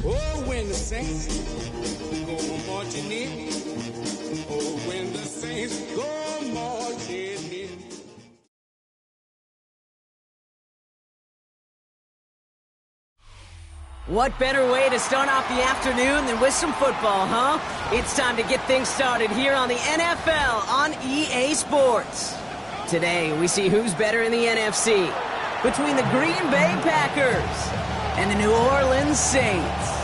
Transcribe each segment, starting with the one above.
Oh, when the saints go marching in. Oh, when the saints go marching in. What better way to start off the afternoon than with some football, huh? It's time to get things started here on the NFL on EA Sports. Today, we see who's better in the NFC between the Green Bay Packers and the New Orleans Saints.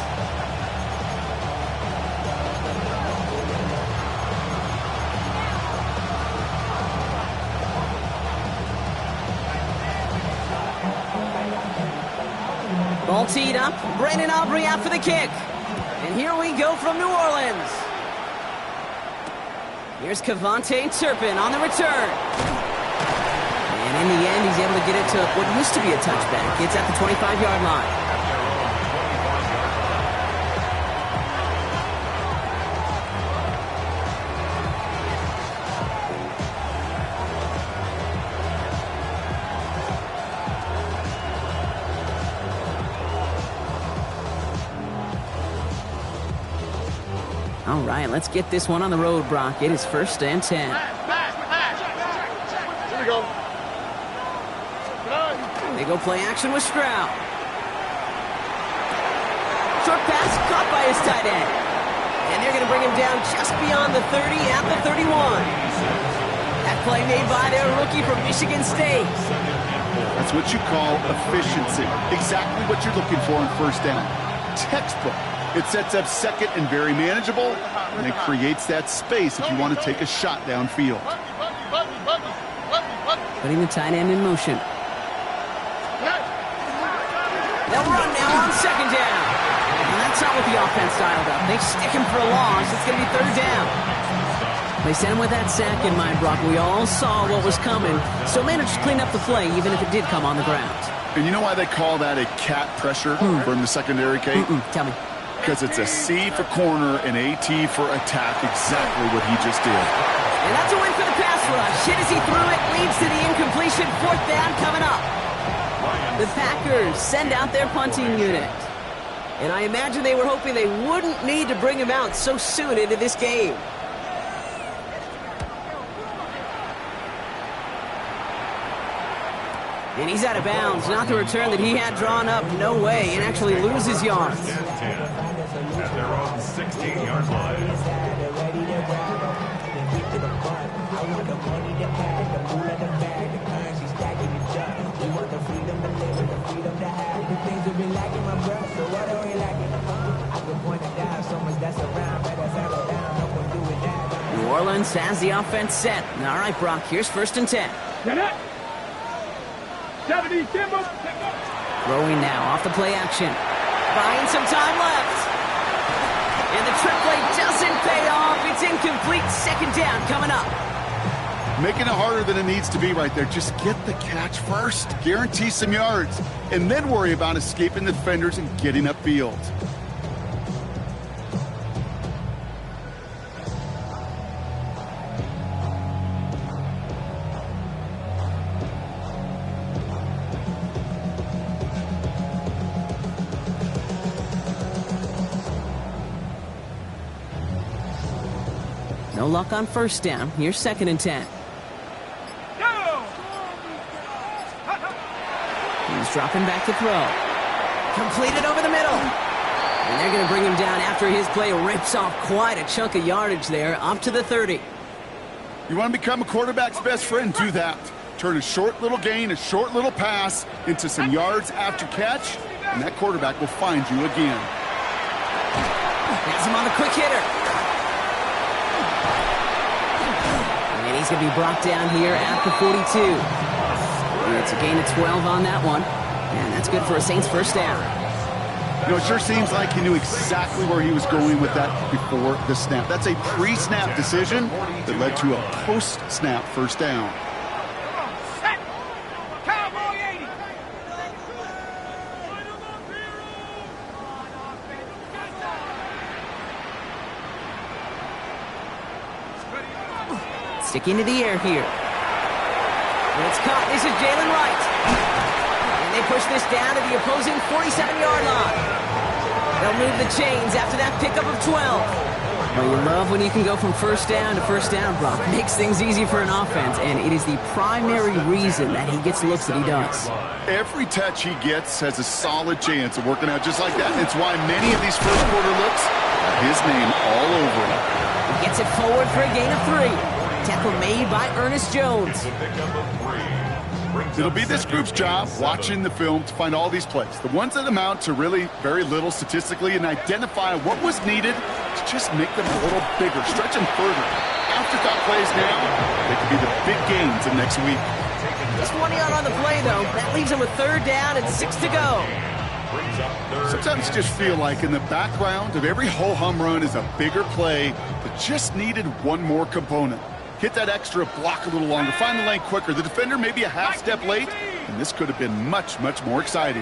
Ball teed up, Brandon Aubrey out for the kick. And here we go from New Orleans. Here's Kevontae Turpin on the return. And in the end, he's able to get it to what used to be a touchback. It's at the 25-yard line. All right, let's get this one on the road, Brock. It is 1st and 10. Here we go. They go play action with Stroud. Short pass caught by his tight end. And they're going to bring him down just beyond the 30 at the 31. That play made by their rookie from Michigan State. That's what you call efficiency. Exactly what you're looking for on 1st down. Textbook. It sets up 2nd and very manageable, and it creates that space if you want to take a shot downfield. Putting the tight end in motion. They'll run now on 2nd down. And that's not what the offense dialed up. They stick him for a loss. It's going to be 3rd down. They sent him with that sack in mind, Brock. We all saw what was coming, so managed to clean up the play, even if it did come on the ground. And you know why they call that a cat pressure from the secondary, Kate? Tell me. Because it's a C for corner and a T for attack, exactly what he just did. And that's a win for the pass rush. Hit as he threw it, leads to the incompletion. 4th down coming up. The Packers send out their punting unit. And I imagine they were hoping they wouldn't need to bring him out so soon into this game. And he's out of bounds. Not the return that he had drawn up. No way. And actually loses yards. At their own 16-yard line. New Orleans has the offense set. All right, Brock, here's 1st and 10. Throwing now off the play action. Buying some time left. And the trick play doesn't pay off. It's incomplete. 2nd down coming up. Making it harder than it needs to be right there. Just get the catch first. Guarantee some yards. And then worry about escaping the defenders and getting upfield. No luck on 1st down. Here's 2nd and 10. He's dropping back to throw. Completed over the middle. And they're going to bring him down after his play rips off quite a chunk of yardage there, up to the 30. You want to become a quarterback's best friend? Do that. Turn a short little gain, a short little pass into some yards after catch, and that quarterback will find you again. Has him on the quick hitter. And he's going to be brought down here at the 42. And it's a gain of 12 on that one. And that's good for a Saints 1st down. You know, it sure seems like he knew exactly where he was going with that before the snap. That's a pre-snap decision that led to a post-snap 1st down. Sticking to the air here. And it's caught. This is Jalen Wright. And They push this down to the opposing 47-yard line. They'll move the chains after that pickup of 12. Well, you love when you can go from first down to first down, Brock. Makes things easy for an offense, and it is the primary reason that he gets looks that he does. Every touch he gets has a solid chance of working out just like that. It's why many of these first quarter looks have his name all over it. He gets it forward for a gain of 3. Tackle made by Ernest Jones. It'll be this group's job watching the film to find all these plays, the ones that amount to really very little statistically, and identify what was needed to just make them a little bigger, stretch them further. Afterthought plays now, they could be the big gains of next week. Just 1 yard on the play, though. That leaves him with 3rd down and 6 to go. Sometimes you just feel like in the background of every ho-hum run is a bigger play that just needed one more component. Hit that extra block a little longer, find the lane quicker. The defender maybe a half step late, and this could have been much, much more exciting.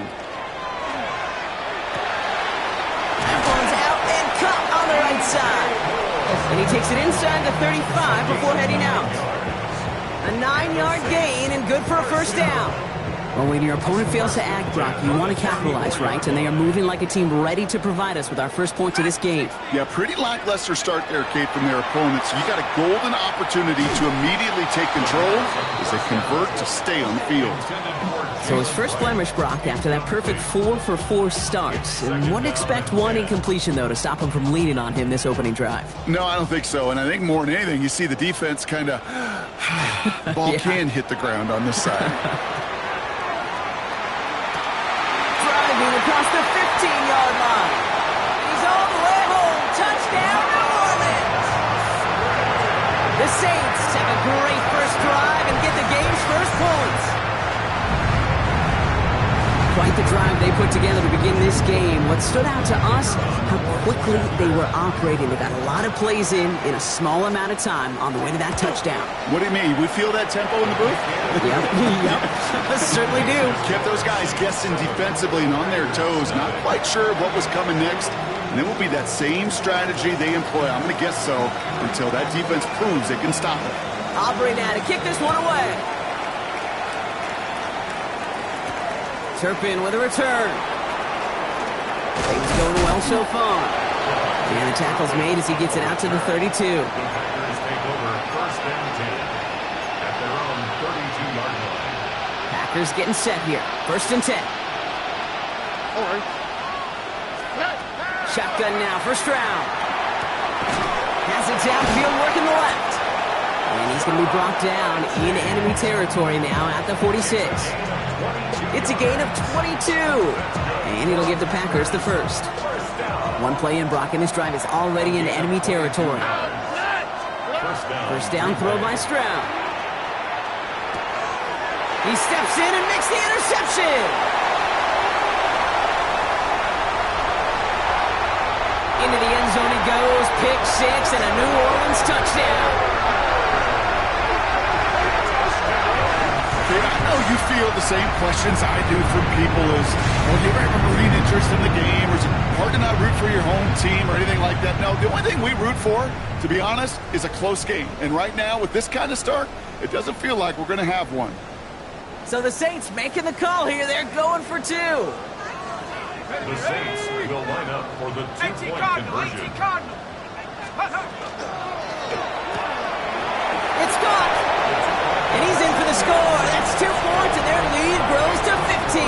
That one's out and caught on the right side. And he takes it inside the 35 before heading out. A 9-yard gain and good for a first down. Well, when your opponent fails to act, Brock, you want to capitalize, right? And they are moving like a team ready to provide us with our first points of this game. Yeah, pretty lackluster start there, Kate, from their opponents. You got a golden opportunity to immediately take control as they convert to stay on the field. So his first blemish, Brock, after that perfect 4-for-4 starts. And wouldn't expect one incompletion, though, to stop him from leaning on him this opening drive. No, I don't think so. And I think more than anything, you see the defense kind of... ball Yeah. can hit the ground on this side. Across the 15-yard line. He's all the way home. Touchdown, New Orleans. The Saints have a great first drive and get the game's first points. Quite the drive they put together to begin this game. What stood out to us, how quickly they were operating. They got a lot of plays in a small amount of time on the way to that touchdown. What do you mean? We feel that tempo in the booth? Yep. Certainly do. Kept those guys guessing defensively and on their toes, not quite sure what was coming next. And it will be that same strategy they employ, I'm going to guess so, until that defense proves they can stop it. Aubrey now to kick this one away. Turpin with a return. Things going well so far. And the tackle's made as he gets it out to the 32. Packers take over first and 10 at their own 32-yard line. Packers getting set here. First and 10. Shotgun now for Stroud. Has it downfield working the left. And he's going to be brought down in enemy territory now at the 46. It's a gain of 22. And it'll give the Packers the first. One play in, Brock, and this drive is already in enemy territory. First down throw by Stroud. He steps in and makes the interception. Into the end zone he goes. Pick 6 and a New Orleans touchdown. I know you feel the same questions I do from people as, well, do you ever rooting interest in the game, or is it hard to not root for your home team or anything like that? No, the only thing we root for, to be honest, is a close game. And right now, with this kind of start, it doesn't feel like we're going to have one. So the Saints making the call here. They're going for 2. The Saints will line up for the two-point conversion. It's caught. And he's in for the score. That's 2 points, and their lead grows to 15.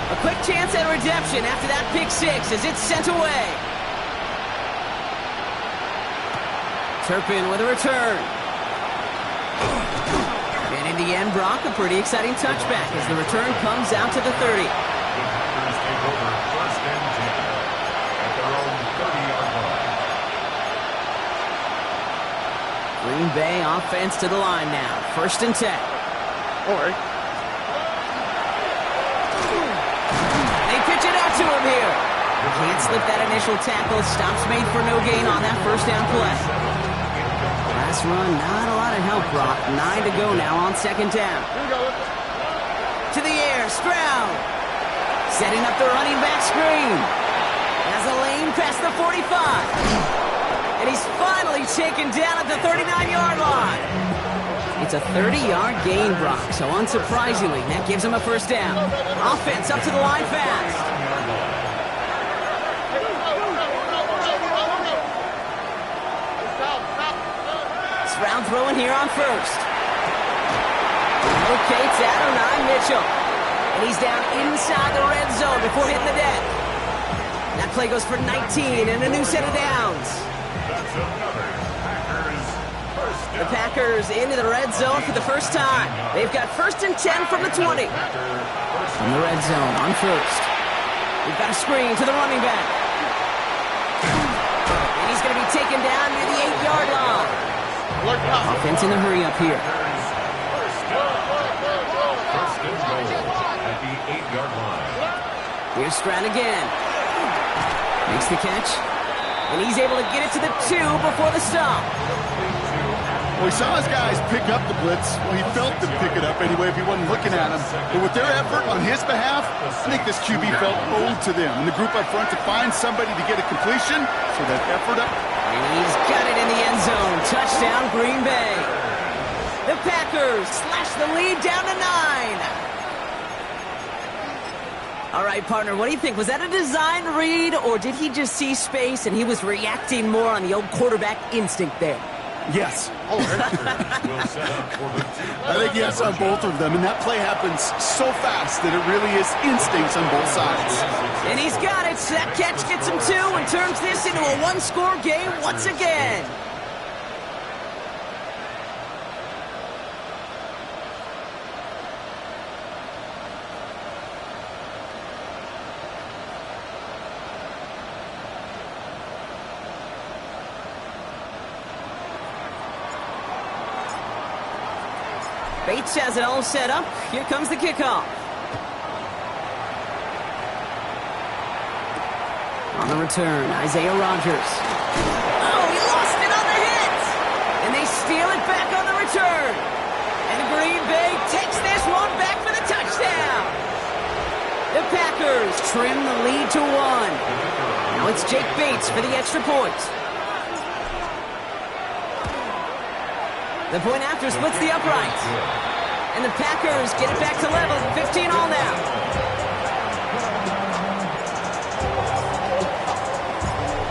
A quick chance at redemption after that pick 6 as it's sent away. Turpin with a return. And in the end, Brock, a pretty exciting touchback as the return comes out to the 30. The Packers take over first and 10 at their own 30-yard line. Green Bay offense to the line now. First and 10. They pitch it out to him here. Can't slip that initial tackle. Stops made for no gain on that first down play. Last run, not a lot of help, Brock. 9 to go now on second down. To the air, Stroud. Setting up the running back screen. Has a lane past the 45. And he's finally taken down at the 39-yard line. It's a 30-yard gain, Brock, so unsurprisingly, that gives him a first down. Offense up to the line fast. Stroud throwing here on first. Locates Adonai Mitchell. And he's down inside the red zone before hitting the deck. That play goes for 19 and a new set of downs. That's another Packers first down. The Packers into the red zone for the first time. They've got 1st and 10 from the 20. From the red zone on first. We've got a screen to the running back. And he's going to be taken down near the 8-yard line. Offense in a hurry up here. First and goal at the 8-yard line. Here's Stroud again. Makes the catch. And he's able to get it to the 2 before the stop. Well, he saw his guys pick up the blitz. Well, he felt them pick it up anyway if he wasn't looking at him. But with their effort on his behalf, I think this QB felt owed to them. And the group up front to find somebody to get a completion, so that effort up. And he's got it in the end zone. Touchdown, Green Bay. The Packers slash the lead down to 9. All right, partner, what do you think? Was that a design read, or did he just see space and he was reacting more on the old quarterback instinct there? Yes. Will set up for the I think yes on both of them. And that play happens so fast that it really is instincts on both sides. And he's got it. So that catch gets him 2 and turns this into a one-score game once again. Bates has it all set up. Here comes the kickoff. On the return, Isaiah Rodgers. Oh, he lost it on the hit! And they steal it back on the return. And Green Bay takes this one back for the touchdown. The Packers trim the lead to 1. Now it's Jake Bates for the extra point. The point after splits the uprights. And the Packers get it back to level. 15 all now.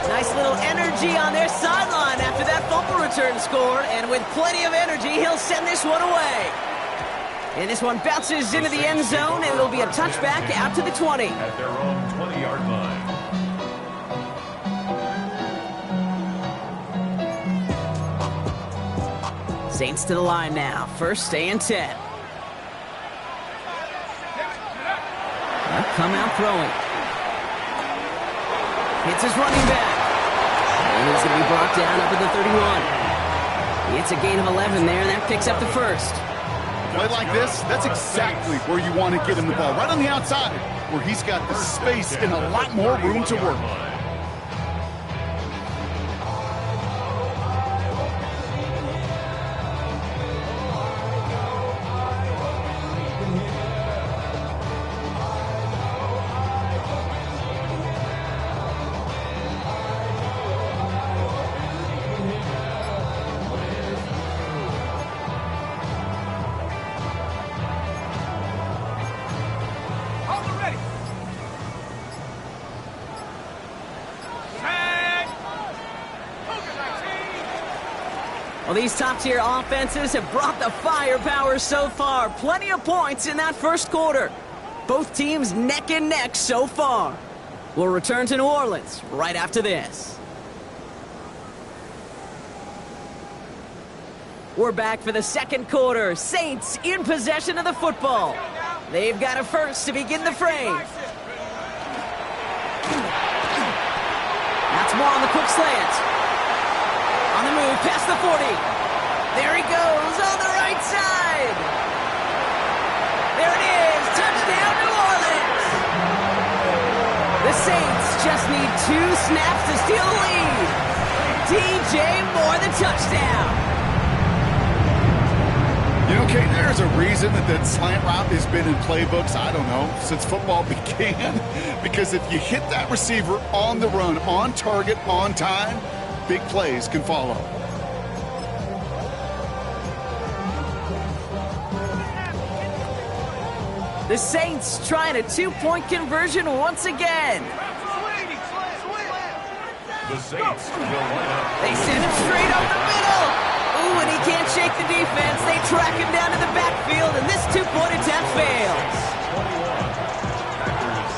Nice little energy on their sideline after that fumble return score. And with plenty of energy, he'll send this one away. And this one bounces into the end zone, and it'll be a touchback out to the 20. At their own 20-yard line. Saints to the line now. 1st and 10. They'll come out throwing. Hits his running back. And he's going to be brought down up at the 31. It's a gain of 11 there, and that picks up the first. Play like this, that's exactly where you want to get him the ball. Right on the outside, where he's got the space and a lot more room to work. Well, these top-tier offenses have brought the firepower so far. Plenty of points in that first quarter. Both teams neck and neck so far. We'll return to New Orleans right after this. We're back for the second quarter. Saints in possession of the football. They've got a first to begin the frame. That's more on the quick slant. On the move, past the 40. There he goes on the right side. There it is. Touchdown, New Orleans. The Saints just need 2 snaps to steal the lead. DJ Moore, the touchdown. You know, Kate, there's a reason that slant route has been in playbooks, I don't know, since football began. Because if you hit that receiver on the run, on target, on time, big plays can follow. The Saints trying a two-point conversion once again. The Saints will line up. They send him straight up the middle. Ooh, and he can't shake the defense. They track him down to the backfield, and this two-point attempt fails. 21. Packers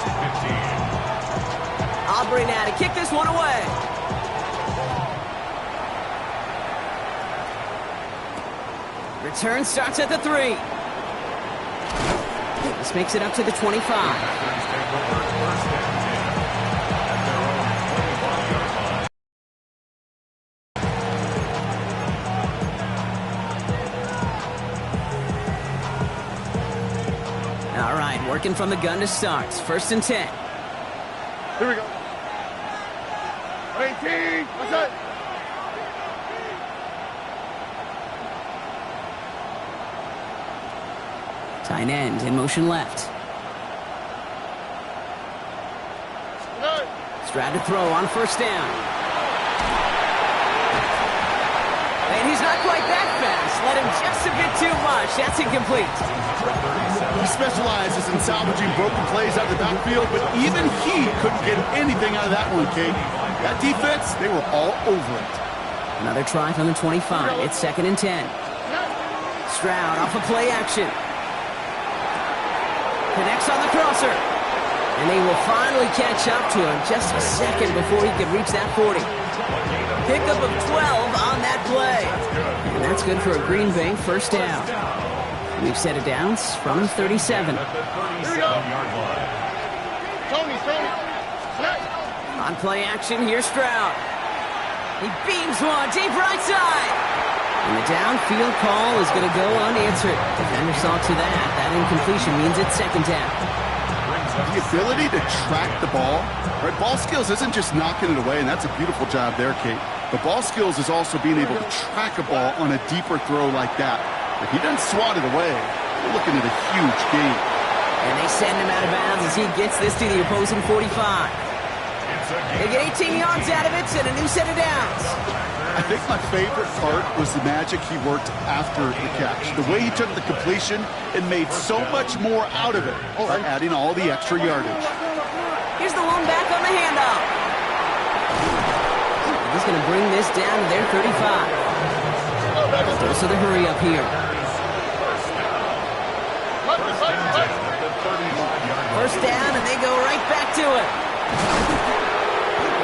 15. Aubrey now to kick this one away. Return starts at the 3. This makes it up to the 25. Packers take over first and 10 at their own 21-yard line. All right, working from the gun to start. First and 10. Here we go. 18. What's that? Tight end in motion left. Stroud to throw on first down. And he's not quite that fast. Let him just a bit too much. That's incomplete. He specializes in salvaging broken plays out of the backfield, but even he couldn't get anything out of that one, Kate. That defense, they were all over it. Another try from the 25. It's second and 10. Stroud off a play action. Connects on the crosser. And they will finally catch up to him just a second before he could reach that 40. Pickup of 12 on that play. And that's good for a Green Bay first down. We've set it down from the 37. At the 37-yard line. Tony. On play action, here's Stroud. He beams one deep right side. And the downfield call is going to go unanswered. Defender saw to that. That incompletion means it's second down. The ability to track the ball, right? Ball skills isn't just knocking it away, and that's a beautiful job there, Kate. But ball skills is also being able to track a ball on a deeper throw like that. If he doesn't swat it away, we're looking at a huge gain. And they send him out of bounds as he gets this to the opposing 45. They get 18 yards out of it and a new set of downs. I think my favorite part was the magic he worked after the catch. The way he took the completion and made so much more out of it by adding all the extra yardage. Here's the one back on the handoff. He's going to bring this down to their 35. So the hurry up here. First down, and they go right back to it.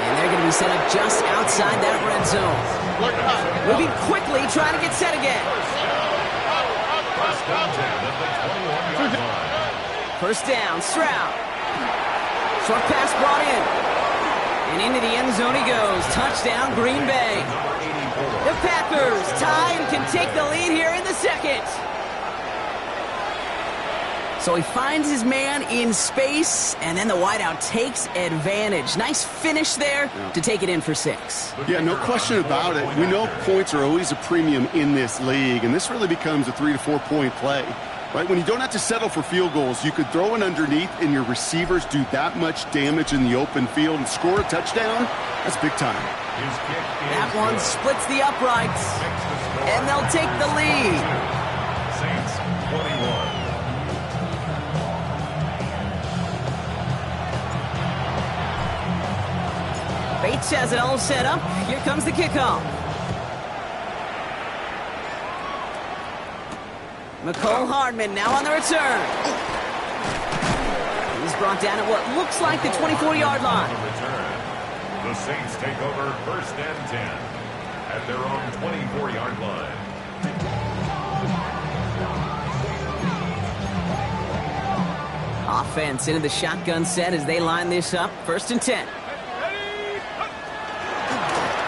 And they're going to be set up just outside that red zone. Moving quickly, trying to get set again. First down, Stroud. Short pass brought in. And into the end zone he goes. Touchdown, Green Bay. The Packers tie and can take the lead here in the second. So he finds his man in space, and then the wideout takes advantage. Nice finish there to take it in for 6. Yeah, no question about it. We know points are always a premium in this league, and this really becomes a 3 to 4 point play. Right? When you don't have to settle for field goals, you could throw it underneath, and your receivers do that much damage in the open field and score a touchdown. That's big time. That one splits the uprights, and they'll take the lead. Saints 21. Bates has it all set up. Here comes the kickoff. McCole Hardman now on the return. He's brought down at what looks like the 24-yard line. On the return, the Saints take over first and 10 at their own 24-yard line. Offense into the shotgun set as they line this up. First and 10.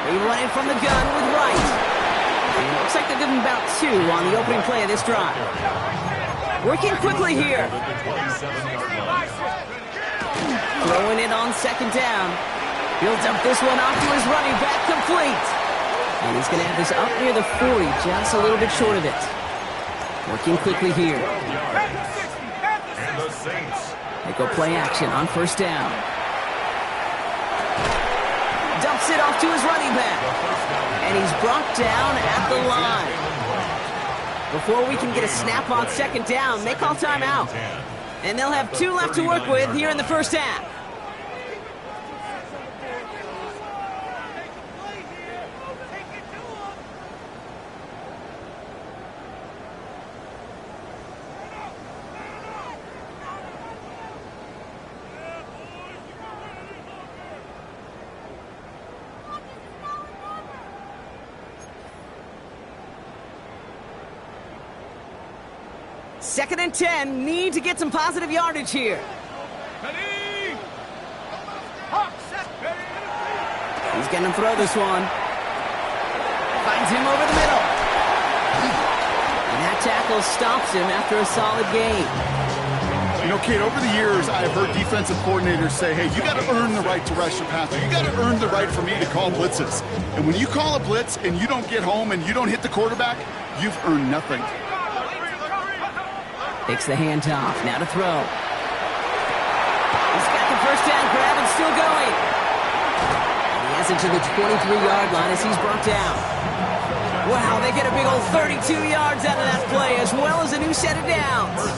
They run it from the gun with Wright. And it looks like they're giving about 2 on the opening play of this drive. Working quickly here. Throwing it on second down. Builds up this one off to his running back, complete. And he's going to have this up near the 40, just a little bit short of it. Working quickly here. And the Saints. They go play action on first down. Dumps it off to his running back. And he's brought down at the line. Before we can get a snap on second down, they call timeout. And they'll have 2 left to work with here in the first half. Second and 10, need to get some positive yardage here. He's going to throw this one. Finds him over the middle. And that tackle stops him after a solid gain. You know, Kate, over the years, I've heard defensive coordinators say, hey, you got to earn the right to rush your passer. You got to earn the right for me to call blitzes. And when you call a blitz and you don't get home and you don't hit the quarterback, you've earned nothing. Takes the handoff, now to throw. He's got the first down grab and still going. And he has it to the 23-yard line as he's brought down. Wow, they get a big old 32 yards out of that play as well as a new set of downs.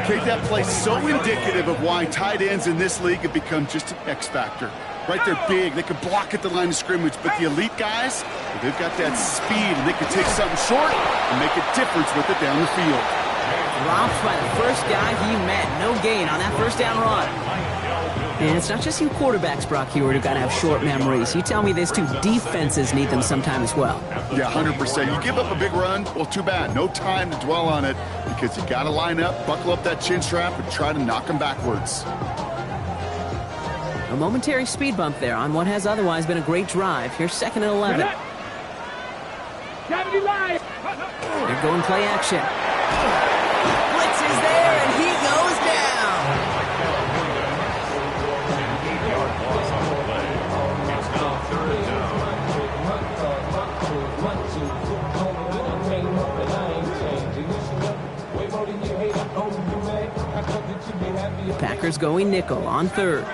Kate, that play's so indicative of why tight ends in this league have become just an X factor. Right, they're big, they can block at the line of scrimmage, but the elite guys, they've got that speed and they can take something short and make a difference with it down the field. Dropped by the first guy he met. No gain on that first down run. And it's not just you quarterbacks, Brock Huard, who got to have short memories. You tell me this too, defenses need them sometime as well. Yeah, 100%. You give up a big run, well, too bad. No time to dwell on it because you got to line up, buckle up that chin strap, and try to knock them backwards. A momentary speed bump there on what has otherwise been a great drive. Here's second and 11. They're going play action. Blitz is there, and he goes down. Packers going nickel on third.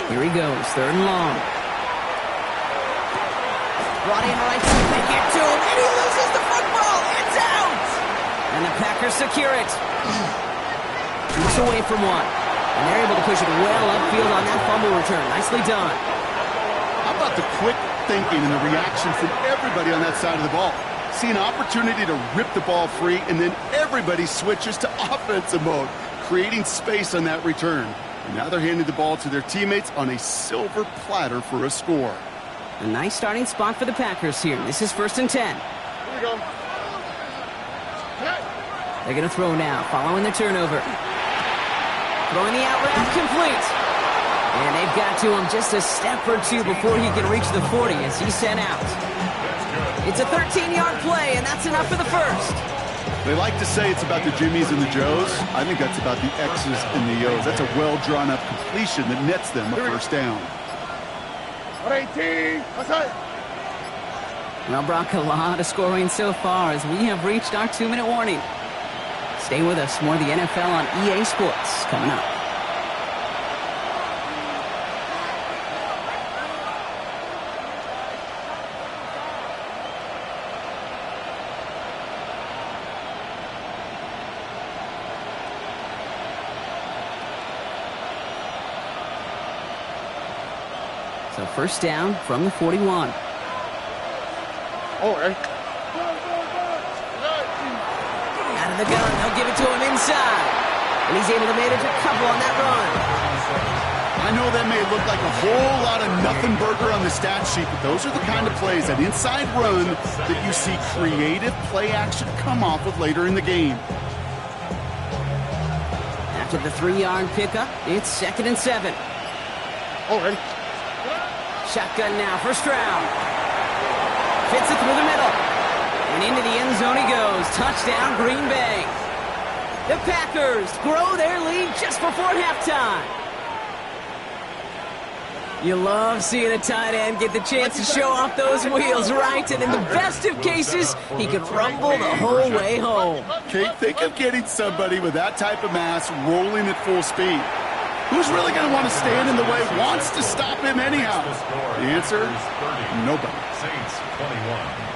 Here he goes, third and long. Brought in right to make it to him, and he loses the football. It's out! And the Packers secure it. Keeps away from one. And they're able to push it well upfield on that fumble return. Nicely done. How about the quick thinking and the reaction from everybody on that side of the ball? See an opportunity to rip the ball free, and then everybody switches to offensive mode, creating space on that return. And now they're handing the ball to their teammates on a silver platter for a score. A nice starting spot for the Packers here. This is first and 10. Here we go. They're going to throw now, following the turnover. Throwing the out route, complete. And they've got to him just a step or two before he can reach the 40 as he's sent out. It's a 13-yard play, and that's enough for the first. They like to say it's about the Jimmies and the Joes. I think that's about the X's and the O's. That's a well-drawn-up completion that nets them a first down. Well, Brock, a lot of scoring so far as we have reached our 2-minute warning. Stay with us. More of the NFL on EA Sports coming up. So first down from the 41. Oh, right. Out of the gun, they'll give it to him inside. And he's able to manage a couple on that run. I know that may look like a whole lot of nothing burger on the stat sheet, but those are the kind of plays, that inside run, that you see creative play action come off with later in the game. After the 3-yard pickup, it's second and 7. Oh, right. Shotgun now, first round. Fits it through the middle. And into the end zone he goes. Touchdown, Green Bay. The Packers grow their lead just before halftime. You love seeing a tight end get the chance to show off those wheels, right? And in the best of cases, he could rumble the whole way home. Kate, think of getting somebody with that type of mass rolling at full speed. Who's really going to want to stand in the way, wants to stop him anyhow? The answer, nobody. Saints 21.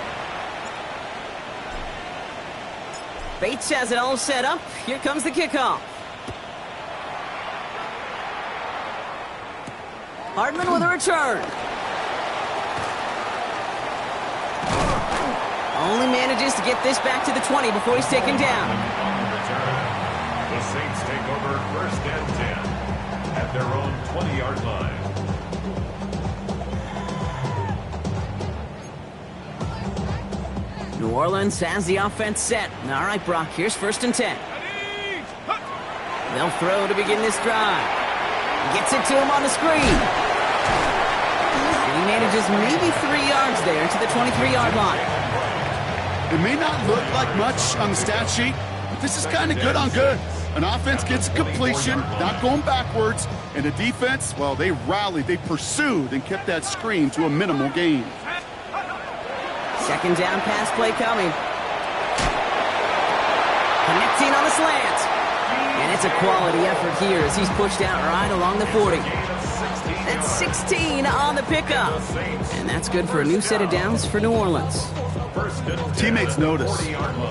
Bates has it all set up. Here comes the kickoff. Hardman with a return. Only manages to get this back to the 20 before he's taken down. The Saints take over 1st and 10 at their own 20-yard line. New Orleans has the offense set. All right, Brock, here's 1st and 10. They'll throw to begin this drive. Gets it to him on the screen. And he manages maybe 3 yards there to the 23-yard line. It may not look like much on the stat sheet, but this is kind of good on good. An offense gets a completion, not going backwards, and a defense, well, they rallied, they pursued, and kept that screen to a minimal gain. 2nd down pass play coming. Connecting on the slant. And it's a quality effort here as he's pushed out right along the 40. That's 16 on the pickup. And that's good for a new set of downs for New Orleans. Teammates notice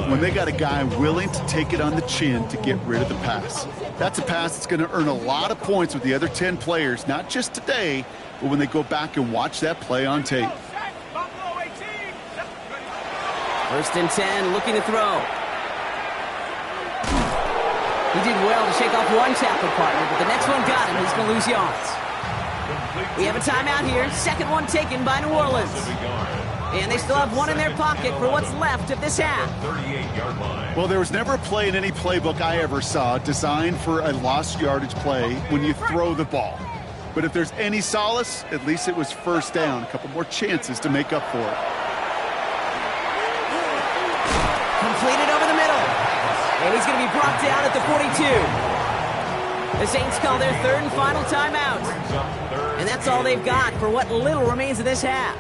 when they got a guy willing to take it on the chin to get rid of the pass. That's a pass that's going to earn a lot of points with the other 10 players, not just today, but when they go back and watch that play on tape. 1st and 10, looking to throw. He did well to shake off one tackle partner, but the next one got him. He's going to lose yards. We have a timeout here. 2nd one taken by New Orleans. And they still have one in their pocket for what's left of this half. Well, there was never a play in any playbook I ever saw designed for a lost yardage play when you throw the ball. But if there's any solace, at least it was 1st down. A couple more chances to make up for it. Completed over the middle. And he's going to be brought down at the 42. The Saints call their 3rd and final timeout. And that's all they've got for what little remains of this half.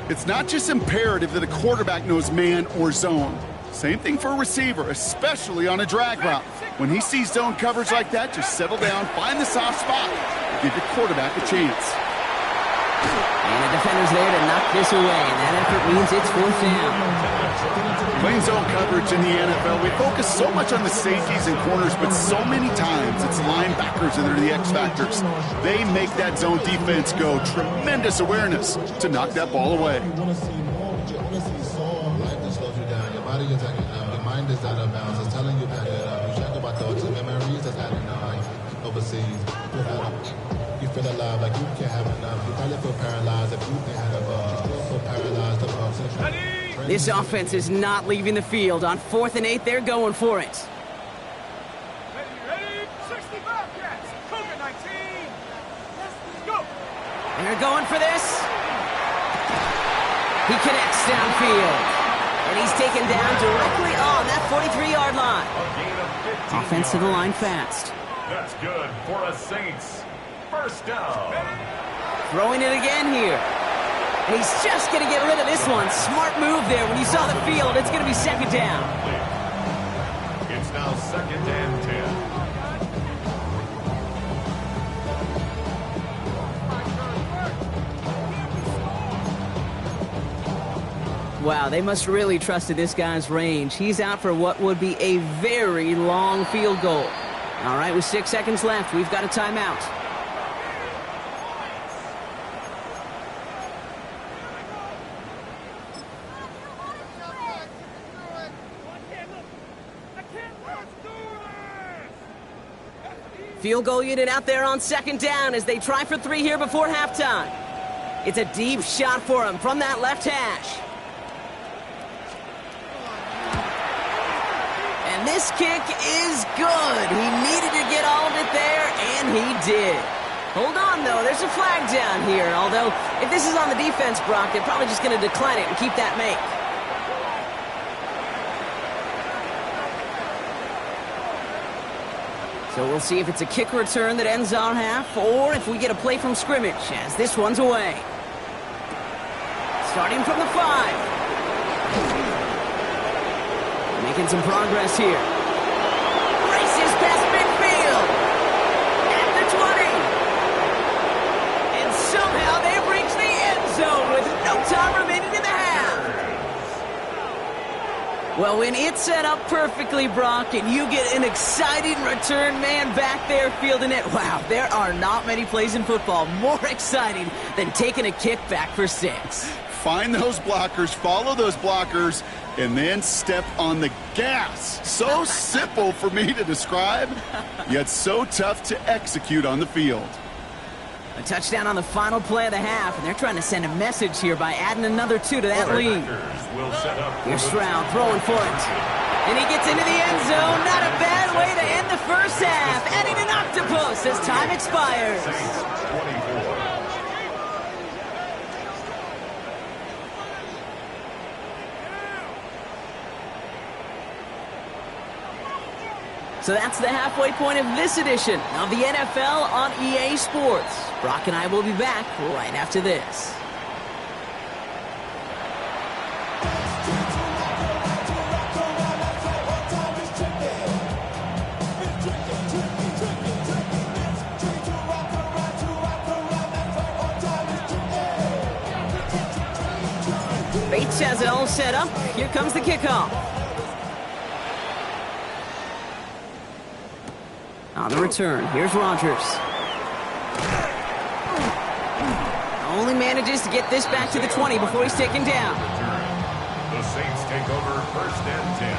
It's not just imperative that a quarterback knows man or zone. Same thing for a receiver, especially on a drag route. When he sees zone coverage like that, just settle down, find the soft spot, and give your quarterback a chance. And the defender's there to knock this away, and that effort means it's 4th down. Playing zone coverage in the NFL, we focus so much on the safeties and corners, but so many times it's linebackers that are the X factors. They make that zone defense go. Tremendous awareness to knock that ball away. Your body is acting up. Your mind is out of bounds. It's telling you that you check about thoughts and memories that's adding up overseas. You feel alive like you can't have enough. You probably feel paralyzed if you can't have a ball. You feel paralyzed above. This offense is not leaving the field. On 4th and 8, they're going for it. Ready? 65 cats. Cougar 19. Let's go. They're going for this. He connects downfield. And he's taken down directly on that 43-yard line. Offense to the line fast. That's good for a Saints 1st down. Throwing it again here. And he's just going to get rid of this one. Smart move there. When you saw the field, it's going to be 2nd down. It's now 2nd and 10. Wow, they must really trusted this guy's range. He's out for what would be a very long field goal. All right, with 6 seconds left, we've got a timeout. Field goal unit out there on 2nd down as they try for 3 here before halftime. It's a deep shot for him from that left hash. And this kick is good. He needed to get all of it there, and he did. Hold on, though. There's a flag down here. Although, if this is on the defense, Brock, they're probably just going to decline it and keep that make. So we'll see if it's a kick return that ends our half, or if we get a play from scrimmage, as this one's away. Starting from the 5. Making some progress here. Races past midfield. At the 20. And somehow they've reached the end zone with no time remaining in the half. Well, when it's set up perfectly, Brock, and you get an exciting return man back there fielding it, wow, there are not many plays in football more exciting than taking a kick back for 6. Find those blockers, follow those blockers, and then step on the gas. So simple for me to describe, yet so tough to execute on the field. A touchdown on the final play of the half, and they're trying to send a message here by adding another 2 to that lead. Here's Stroud throwing for it. And he gets into the end zone. Not a bad way to end the first half. Adding an octopus as time expires. So that's the halfway point of this edition of the NFL on EA Sports. Brock and I will be back right after this. Bates has it all set up. Here comes the kickoff. On the return, here's Rodgers. Only manages to get this back to the 20 before he's taken down. The Saints take over 1st and 10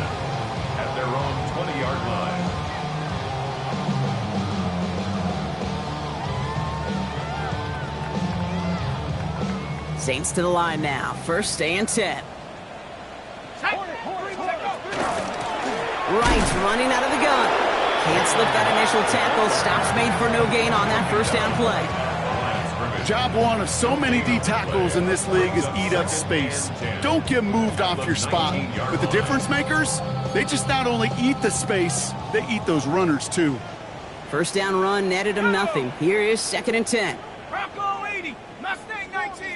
at their own 20-yard line. Saints to the line now. 1st and 10. Wright running out of the gun. Can't slip that initial tackle. Stops made for no gain on that 1st down play. Job one of so many D tackles in this league is eat up space. Don't get moved off your spot. But the difference makers, they just not only eat the space, they eat those runners too. 1st down run netted him nothing. Here is 2nd and 10. Bronco 80, Mustang 19.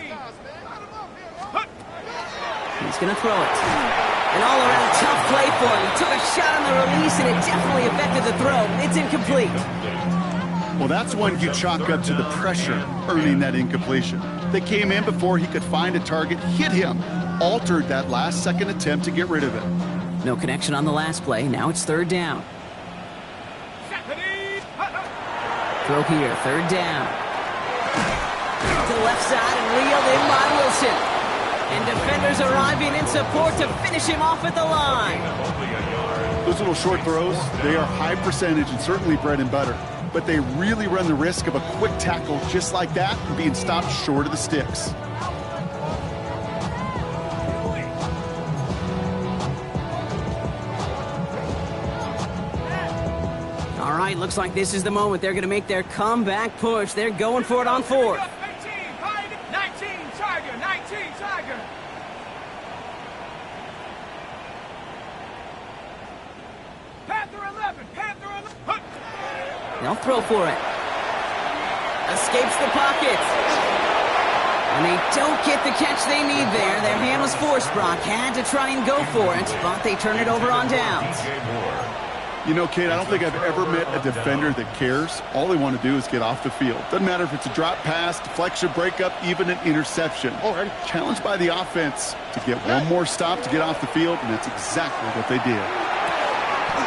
He's going to throw it. An all-around tough play for him. He took a shot on the release, and it definitely affected the throw. It's incomplete. Well, that's one you chalk up to the pressure earning that incompletion. They came in before he could find a target, hit him, altered that last-second attempt to get rid of it. No connection on the last play. Now it's 3rd down. Throw here, 3rd down. To the left side and reeled in by Wilson. And defenders arriving in support to finish him off at the line. Those little short throws, they are high percentage and certainly bread and butter. But they really run the risk of a quick tackle just like that and being stopped short of the sticks. All right, looks like this is the moment. They're going to make their comeback push. They're going for it on 4th. 19, Tiger, 19, Tiger. Panther 11, Panther 11. They'll throw for it. Escapes the pocket. And they don't get the catch they need there. Their hand was forced, Brock. Had to try and go for it, but they turn it over on downs. You know, Kate, I don't think I've ever met a defender that cares. All they want to do is get off the field. Doesn't matter if it's a drop pass, deflection, breakup, even an interception. Challenged by the offense to get one more stop to get off the field, and that's exactly what they did.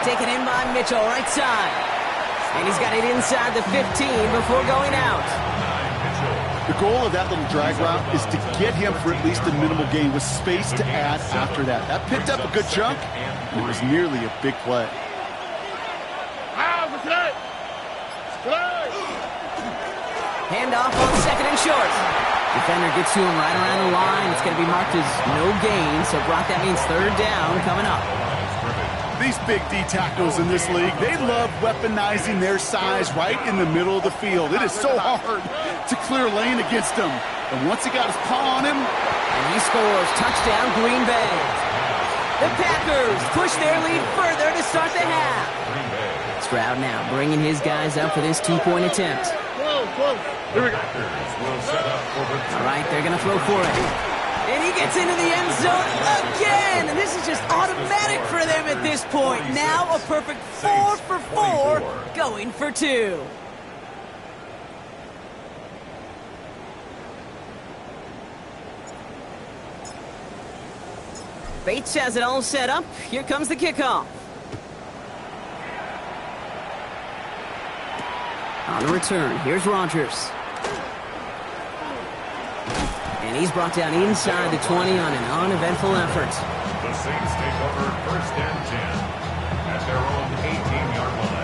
Taken in by Mitchell, right side. And he's got it inside the 15 before going out. The goal of that little drag route is to get him for at least a minimal gain with space to add after that. That picked up a good chunk, and it was nearly a big play. Handoff on 2nd and short. Defender gets to him right around the line. It's going to be marked as no gain. So, Brock, that means 3rd down coming up. These big D tackles in this league, they love weaponizing their size right in the middle of the field. It is so hard to clear lane against them. And once he got his paw on him, and he scores. Touchdown, Green Bay. The Packers push their lead further to start the half. Stroud now bringing his guys up for this 2-point attempt. Here we go. All right, they're going to throw for it. And he gets into the end zone again. And this is just automatic for them at this point. Now a perfect 4 for 4, going for 2. Bates has it all set up. Here comes the kickoff. On the return, here's Rodgers. And he's brought down inside the 20 on an uneventful effort. The Saints take over 1st and 10 at their own 18-yard line.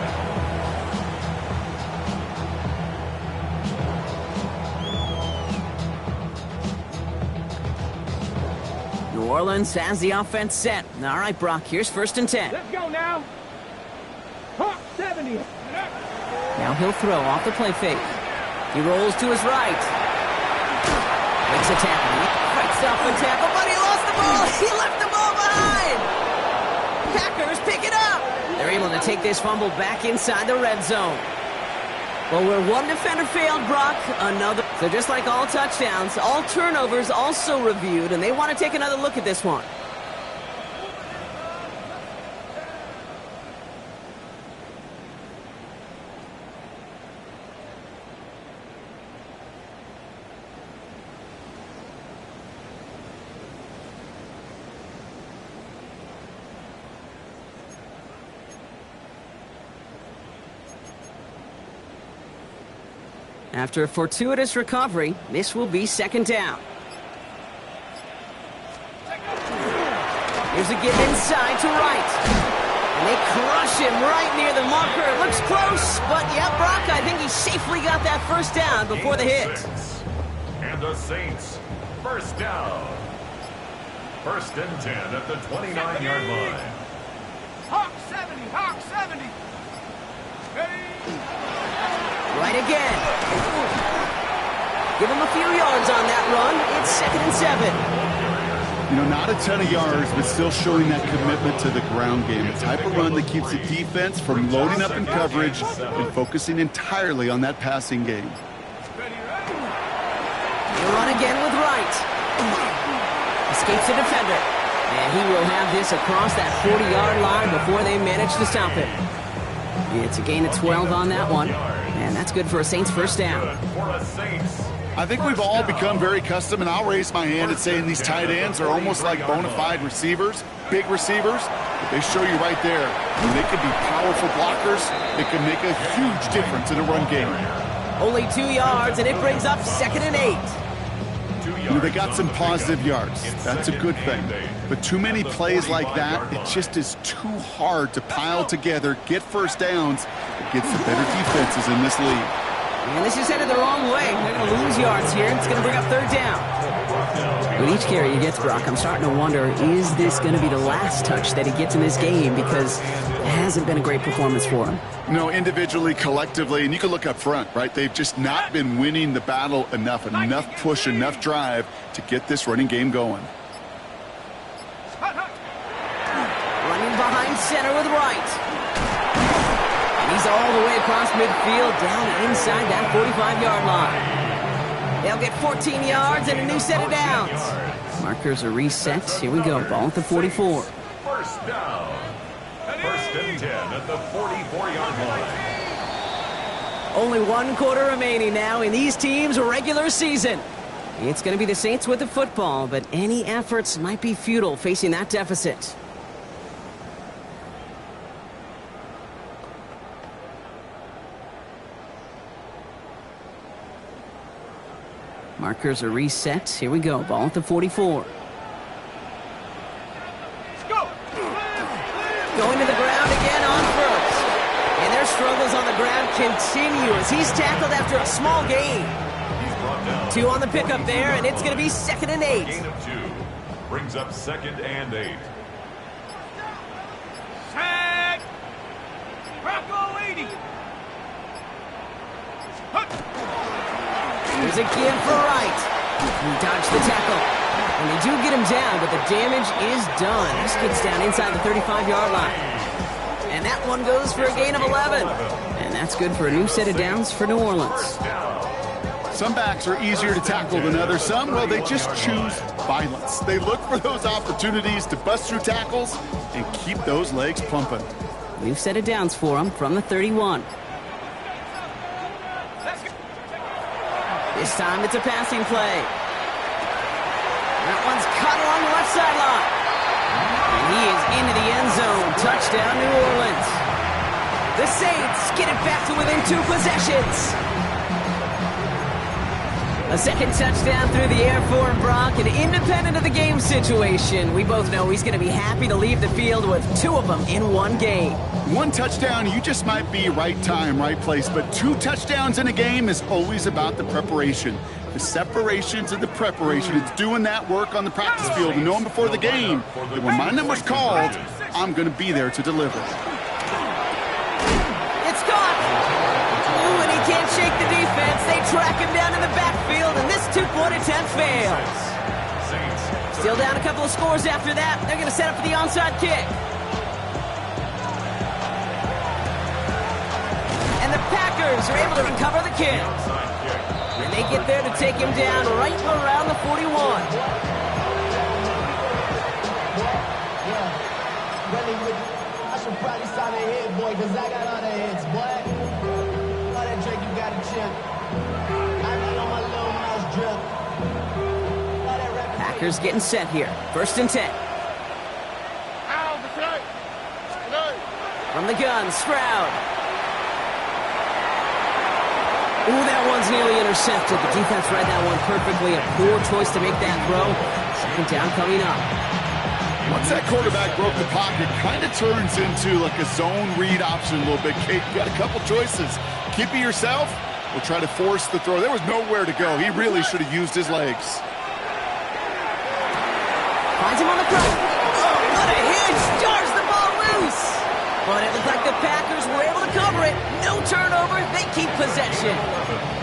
New Orleans has the offense set. All right, Brock, here's 1st and 10. Let's go now. Hawk 70. Now he'll throw off the play fake. He rolls to his right. Makes a tackle. He fights off the tackle, but he lost the ball. He left the ball behind. Packers pick it up. They're able to take this fumble back inside the red zone. Well, where one defender failed, Brock, another. So just like all touchdowns, all turnovers also reviewed, and they want to take another look at this one. After a fortuitous recovery, this will be 2nd down. Here's a give inside to right. And they crush him right near the marker. It looks close, but yeah, Brock, I think he safely got that 1st down before the hit. And the Saints, 1st down. 1st and 10 at the 29-yard line. Hawk 70. Hawk 70. Hey. Right again. Give him a few yards on that run. It's 2nd and 7. You know, not a ton of yards, but still showing that commitment to the ground game. A type of run that keeps the defense from loading up in coverage and focusing entirely on that passing game. He'll run again with right. Escapes the defender. And he will have this across that 40-yard line before they manage to stop it. It's a gain of 12 on that one. And that's good for a Saints 1st down. I think we've all become very accustomed, and I'll raise my hand at saying these tight ends are almost like bona fide receivers, big receivers. But they show you right there, when they can be powerful blockers, they can make a huge difference in a run game. Only 2 yards, and it brings up 2nd and 8. You know, they got some positive yards. That's a good thing. But too many plays like that, it just is too hard to pile together, get 1st downs against the better defenses in this league. And this is headed the wrong way. They're going to lose yards here. It's going to bring up 3rd down. With each carry he gets, Brock, I'm starting to wonder, is this going to be the last touch that he gets in this game? Because it hasn't been a great performance for him. No, individually, collectively, and you can look up front, right? They've just not been winning the battle enough push, enough drive to get this running game going. Running behind center with right. And he's all the way across midfield, down inside that 45-yard line. They'll get 14 yards and a new set of downs. Markers are reset. Here we go. Ball at the 44. 1st down. 1st and 10 at the 44-yard line. Only 1 quarter remaining now in these teams' regular season. It's going to be the Saints with the football, but any efforts might be futile facing that deficit. Markers are reset. Here we go. Ball at the 44. Go. Going to the ground again on 1st. And their struggles on the ground continue as he's tackled after a small gain. 2 on the pickup there, and it's going to be 2nd and 8. Gain of 2 brings up 2nd and 8. Sack. Bronco 80. There's a give for right. He dodged the tackle. And they do get him down, but the damage is done. This gets down inside the 35-yard line. And that one goes for a gain of 11. And that's good for a new set of downs for New Orleans. Some backs are easier to tackle than others. Some, well, they just choose violence. They look for those opportunities to bust through tackles and keep those legs pumping. New set of downs for him from the 31. This time it's a passing play. That one's caught along the left sideline. He is into the end zone. Touchdown, New Orleans. The Saints get it back to within 2 possessions. A second touchdown through the air for Brock, and independent of the game situation, we both know he's going to be happy to leave the field with 2 of them in one game. 1 touchdown, you just might be right time, right place, but 2 touchdowns in a game is always about the preparation. The separations and the preparation. It's doing that work on the practice field and knowing before the game that when my number's called, I'm going to be there to deliver. It's caught! Ooh, and he can't shake the defense. They track him down in the backfield, and this 2-point attempt fails. Still down a couple of scores after that. They're going to set up for the onside kick. And the Packers are able to recover the kick. And they get there to take him down right around the 41. I should probably sign a hit, boy, because I got other hits, boy. All that Drake, you got to chip. I got on my little mouse drip. Packers getting set here. 1st and 10. From the gun, Stroud. Ooh, that one's nearly intercepted. The defense read that one perfectly. A poor choice to make that throw. 2nd down coming up. Once that quarterback broke the pocket, kind of turns into like a zone read option a little bit. Kate, you got a couple choices. Keep it yourself or try to force the throw. There was nowhere to go. He really should have used his legs. Finds him on the front. Oh, what a hit! Jars the ball loose. But it looked like the Packers were able to cover it. No turnover. They keep possession.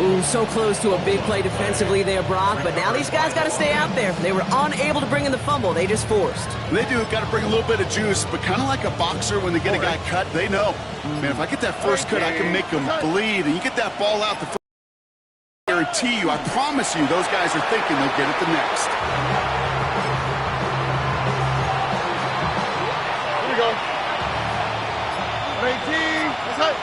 Ooh, so close to a big play defensively there, Brock. But now these guys got to stay out there. They were unable to bring in the fumble. They just forced. They do. Got to bring a little bit of juice. But kind of like a boxer when they get a guy cut, they know. Man, if I get that first cut, I can make them bleed. And you get that ball out the first. I guarantee you, I promise you, those guys are thinking they'll get it the next. Here we go. 18, that's it.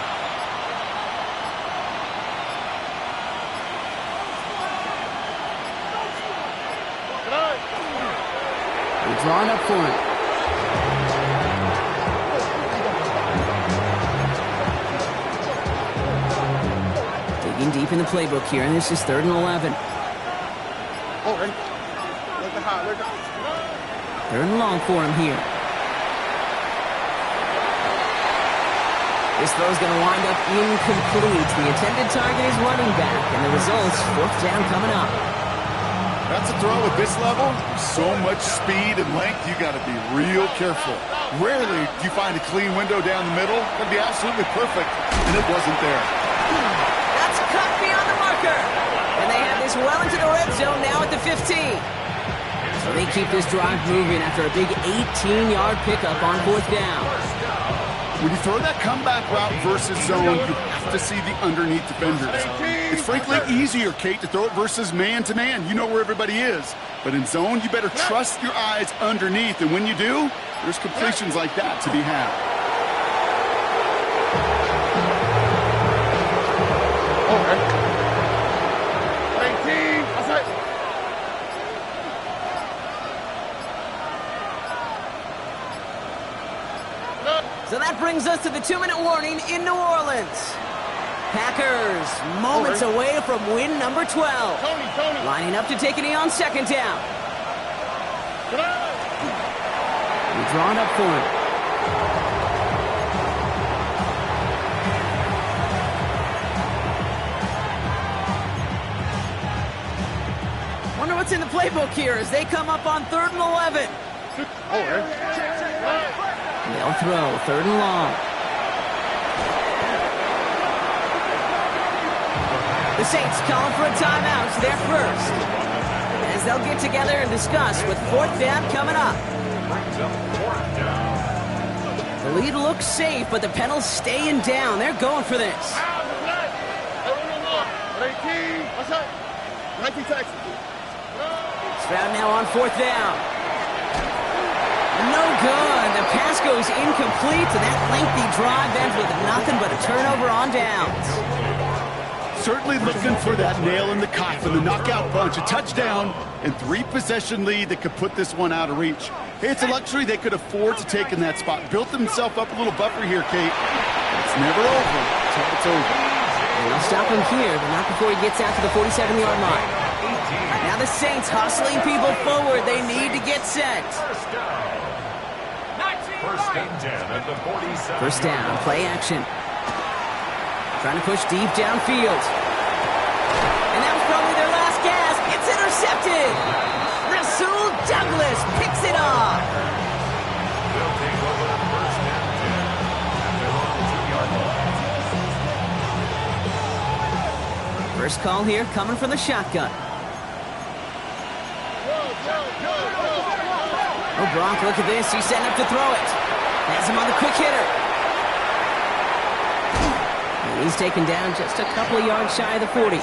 They're drawing up for it. Digging deep in the playbook here, and this is 3rd and 11. Oh, right. Let the hot, let the 3rd and long for him here. This throw's going to wind up incomplete. The intended target is running back, and the results, 4th down coming up. That's a throw at this level. So much speed and length, you got to be real careful. Rarely do you find a clean window down the middle. That'd be absolutely perfect, and it wasn't there. That's cut beyond the marker. And they have this well into the red zone now at the 15. So they keep this drive moving after a big 18-yard pickup on 4th down. When you throw that comeback route versus zone, you have to see the underneath defenders. It's frankly easier, Kate, to throw it versus man-to-man. You know where everybody is. But in zone, you better trust your eyes underneath. And when you do, there's completions like that to be had. Okay. 19, that's it. So that brings us to the 2-minute warning in New Orleans. Packers moments away from win number 12. Tony. Lining up to take a knee on 2nd down. We're drawing up for it. Wonder what's in the playbook here as they come up on 3rd and 11. They'll throw 3rd and long. The Saints calling for a timeout. They're first. As they'll get together and discuss with 4th down coming up. The lead looks safe, but the penalty's staying down. They're going for this. 18, that's it. 19 Texas. Stroud now on 4th down. No good. The pass goes incomplete, and that lengthy drive ends with nothing but a turnover on downs. Certainly looking for that nail in the coffin, the knockout punch, a touchdown, and 3-possession lead that could put this one out of reach. Hey, it's a luxury they could afford to take in that spot. Built themselves up a little buffer here, Kate. It's never over until it's over. And they'll stop him here, but not before he gets out to the 47-yard line. Now the Saints hustling people forward. They need to get set. First and 10 at the 47. First down, play action. Trying to push deep downfield. And that was probably their last gasp. It's intercepted. Rasul Douglas picks it off. They'll take over first and 10 at their own 2-yard line. First call here coming from the shotgun. Oh, Gronk, look at this. He's setting up to throw it. Has him on the quick hitter. And he's taken down just a couple of yards shy of the 40.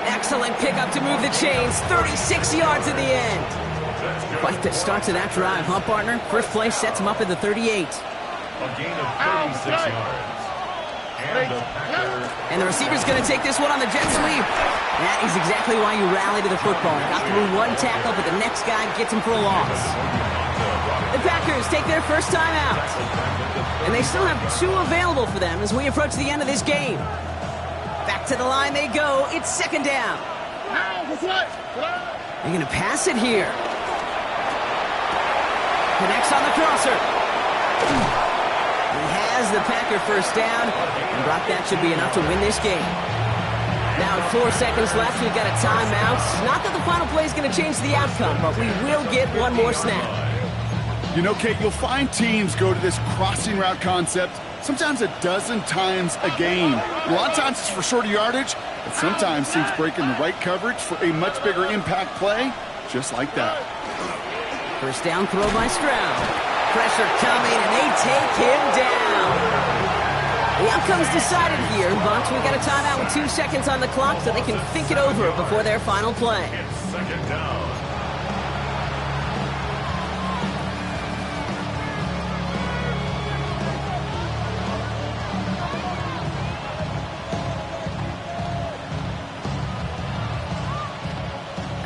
Excellent pickup to move the chains. 36 yards in the end. Quite the start to that drive, huh, partner? First play sets him up at the 38. A gain of 36 yards. And the receiver's going to take this one on the jet sweep. That is exactly why you rally to the football. Got through one tackle, but the next guy gets him for a loss. The Packers take their first time out. And they still have 2 available for them as we approach the end of this game. Back to the line they go. It's second down. They're going to pass it here. Connects on the crosser. He has the Packer first down. And Brock, that should be enough to win this game. Now, 4 seconds left, we've got a timeout. Not that the final play is going to change the outcome, but we will get one more snap. You know, Kate, you'll find teams go to this crossing route concept sometimes a dozen times a game. A lot of times it's for shorter yardage, but sometimes teams break in the right coverage for a much bigger impact play, just like that. First down throw by Stroud. Pressure coming, and they take him down. The outcome's decided here, but we've got a timeout with 2 seconds on the clock so they can think it over before their final play. It's second down.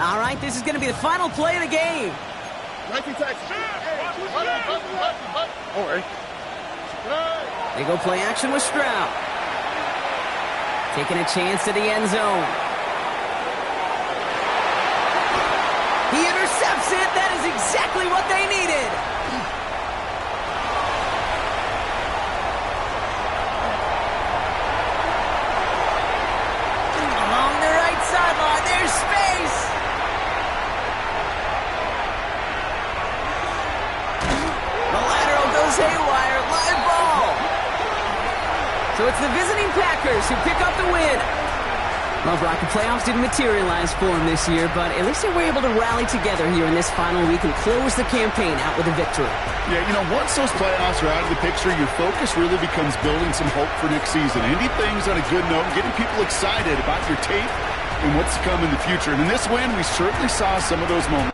All right, this is going to be the final play of the game. They go play action with Stroud. Taking a chance to the end zone. He intercepts it. That is exactly what they needed. Along the right sideline, there's space. The lateral goes haywire. Live ball. So it's the visiting Packers who pick up the win. Well, Brock, the playoffs didn't materialize for them this year, but at least they were able to rally together here in this final week and close the campaign out with a victory. Yeah, you know, once those playoffs are out of the picture, your focus really becomes building some hope for next season. Ending things on a good note, getting people excited about your tape and what's to come in the future. And in this win, we certainly saw some of those moments.